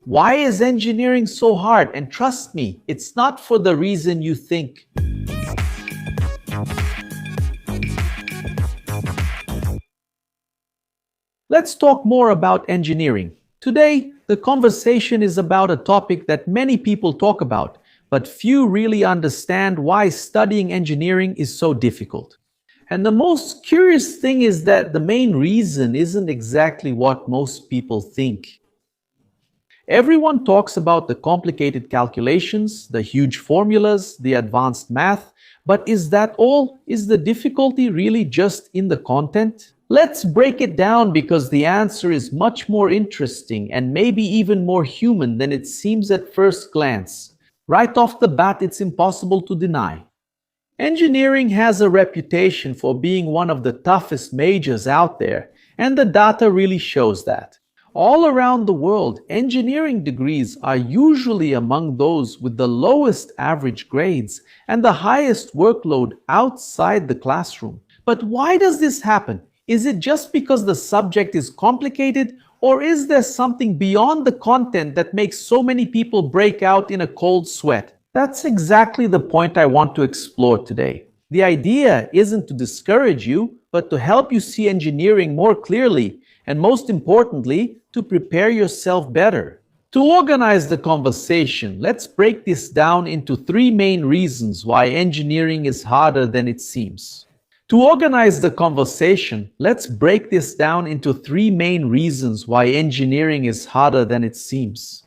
Why is engineering so hard? And trust me, it's not for the reason you think. Let's talk more about engineering. Today, the conversation is about a topic that many people talk about, but few really understand why studying engineering is so difficult. And the most curious thing is that the main reason isn't exactly what most people think. Everyone talks about the complicated calculations, the huge formulas, the advanced math, but is that all? Is the difficulty really just in the content? Let's break it down because the answer is much more interesting and maybe even more human than it seems at first glance. Right off the bat, it's impossible to deny. Engineering has a reputation for being one of the toughest majors out there, and the data really shows that. All around the world, engineering degrees are usually among those with the lowest average grades and the highest workload outside the classroom. But why does this happen? Is it just because the subject is complicated, or is there something beyond the content that makes so many people break out in a cold sweat? That's exactly the point I want to explore today. The idea isn't to discourage you, but to help you see engineering more clearly, and most importantly, to prepare yourself better. To organize the conversation, let's break this down into three main reasons why engineering is harder than it seems. To organize the conversation, let's break this down into three main reasons why engineering is harder than it seems.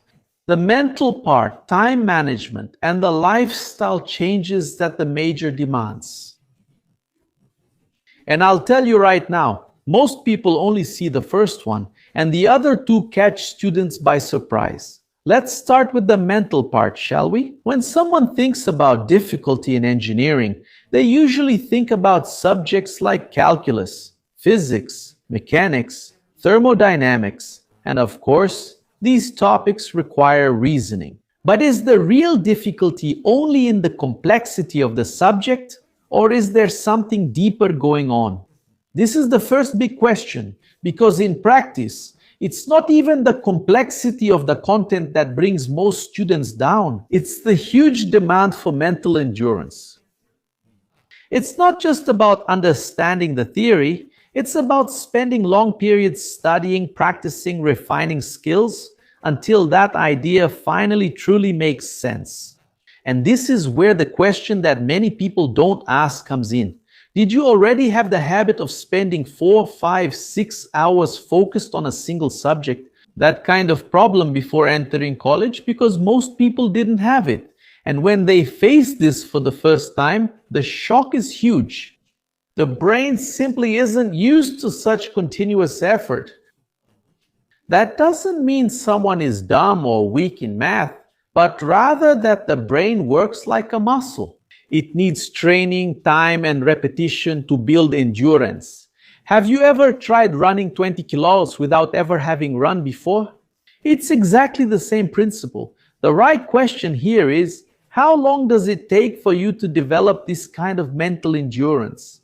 The mental part, time management, and the lifestyle changes that the major demands. And I'll tell you right now, most people only see the first one, and the other two catch students by surprise. Let's start with the mental part, shall we? When someone thinks about difficulty in engineering, they usually think about subjects like calculus, physics, mechanics, thermodynamics, and of course, these topics require reasoning. But is the real difficulty only in the complexity of the subject, or is there something deeper going on? This is the first big question, because in practice, it's not even the complexity of the content that brings most students down. It's the huge demand for mental endurance. It's not just about understanding the theory, it's about spending long periods studying, practicing, refining skills until that idea finally truly makes sense. And this is where the question that many people don't ask comes in. Did you already have the habit of spending 4, 5, 6 hours focused on a single subject? That kind of problem before entering college, because most people didn't have it. And when they face this for the first time, the shock is huge. The brain simply isn't used to such continuous effort. That doesn't mean someone is dumb or weak in math, but rather that the brain works like a muscle. It needs training, time, and repetition to build endurance. Have you ever tried running 20 kilos without ever having run before? It's exactly the same principle. The right question here is, how long does it take for you to develop this kind of mental endurance?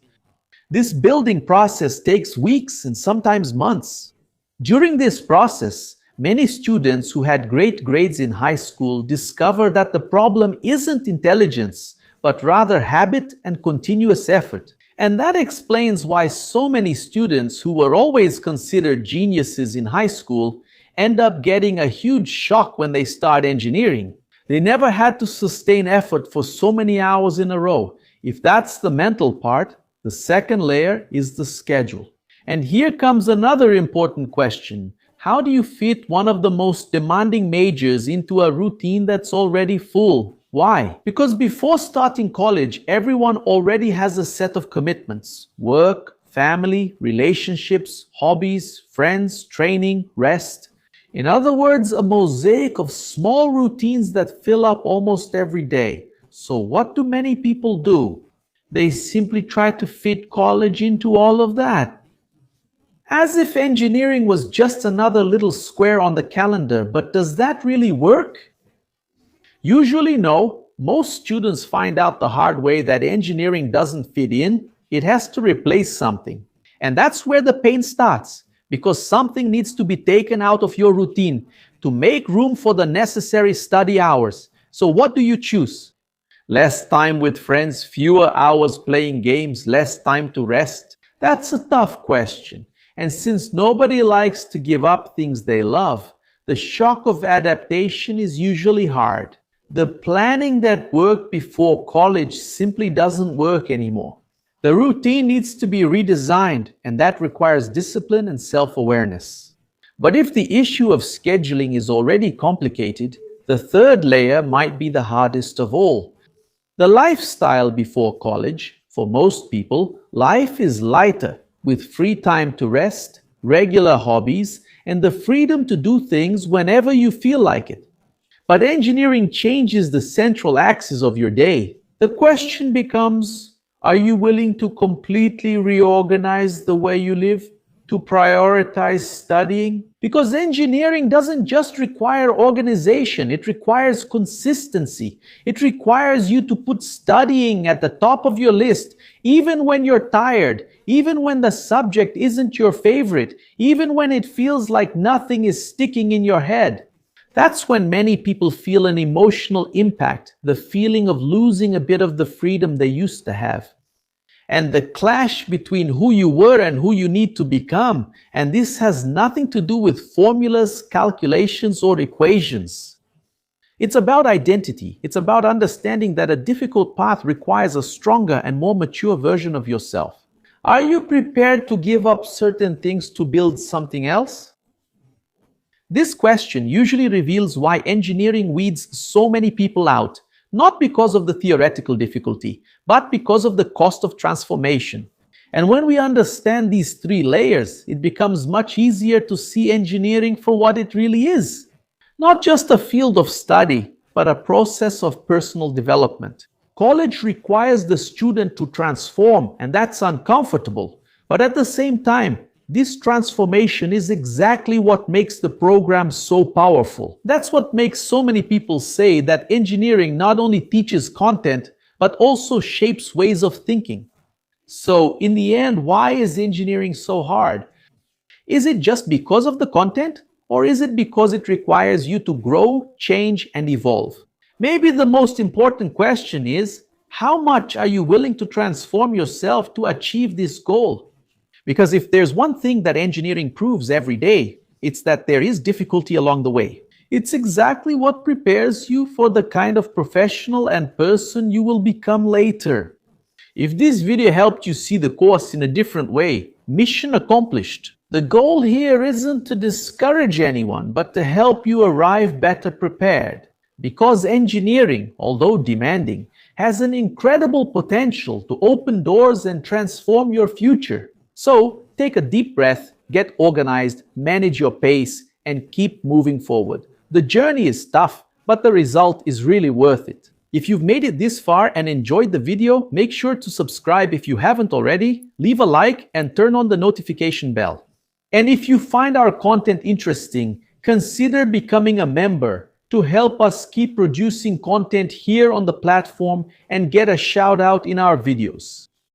This building process takes weeks and sometimes months. During this process, many students who had great grades in high school discover that the problem isn't intelligence, but rather habit and continuous effort. And that explains why so many students who were always considered geniuses in high school end up getting a huge shock when they start engineering. They never had to sustain effort for so many hours in a row. If that's the mental part, the second layer is the schedule. And here comes another important question. How do you fit one of the most demanding majors into a routine that's already full? Why? Because before starting college, everyone already has a set of commitments: work, family, relationships, hobbies, friends, training, rest. In other words, a mosaic of small routines that fill up almost every day. So what do many people do? They simply try to fit college into all of that. As if engineering was just another little square on the calendar, but does that really work? Usually no. Most students find out the hard way that engineering doesn't fit in. It has to replace something. And that's where the pain starts, because something needs to be taken out of your routine. to make room for the necessary study hours. So what do you choose? Less time with friends, fewer hours playing games, less time to rest? That's a tough question. And since nobody likes to give up things they love, the shock of adaptation is usually hard. The planning that worked before college simply doesn't work anymore. The routine needs to be redesigned, and that requires discipline and self-awareness. But if the issue of scheduling is already complicated, the third layer might be the hardest of all. The lifestyle before college, for most people, life is lighter, with free time to rest, regular hobbies, and the freedom to do things whenever you feel like it. But engineering changes the central axis of your day. The question becomes, are you willing to completely reorganize the way you live, to prioritize studying? Because engineering doesn't just require organization, it requires consistency. It requires you to put studying at the top of your list, even when you're tired, even when the subject isn't your favorite, even when it feels like nothing is sticking in your head. That's when many people feel an emotional impact, the feeling of losing a bit of the freedom they used to have. And the clash between who you were and who you need to become. And this has nothing to do with formulas, calculations, or equations. It's about identity. It's about understanding that a difficult path requires a stronger and more mature version of yourself. Are you prepared to give up certain things to build something else? This question usually reveals why engineering weeds so many people out, not because of the theoretical difficulty, but because of the cost of transformation. And when we understand these three layers, it becomes much easier to see engineering for what it really is. Not just a field of study, but a process of personal development. College requires the student to transform, and that's uncomfortable. But at the same time, this transformation is exactly what makes the program so powerful. That's what makes so many people say that engineering not only teaches content, but also shapes ways of thinking. So, in the end, why is engineering so hard? Is it just because of the content? Or is it because it requires you to grow, change, and evolve? Maybe the most important question is, how much are you willing to transform yourself to achieve this goal? Because if there's one thing that engineering proves every day, it's that there is difficulty along the way. It's exactly what prepares you for the kind of professional and person you will become later. If this video helped you see the course in a different way, mission accomplished. The goal here isn't to discourage anyone, but to help you arrive better prepared. Because engineering, although demanding, has an incredible potential to open doors and transform your future. So, take a deep breath, get organized, manage your pace, and keep moving forward. The journey is tough, but the result is really worth it. If you've made it this far and enjoyed the video, make sure to subscribe if you haven't already, leave a like, and turn on the notification bell. And if you find our content interesting, consider becoming a member to help us keep producing content here on the platform and get a shout out in our videos.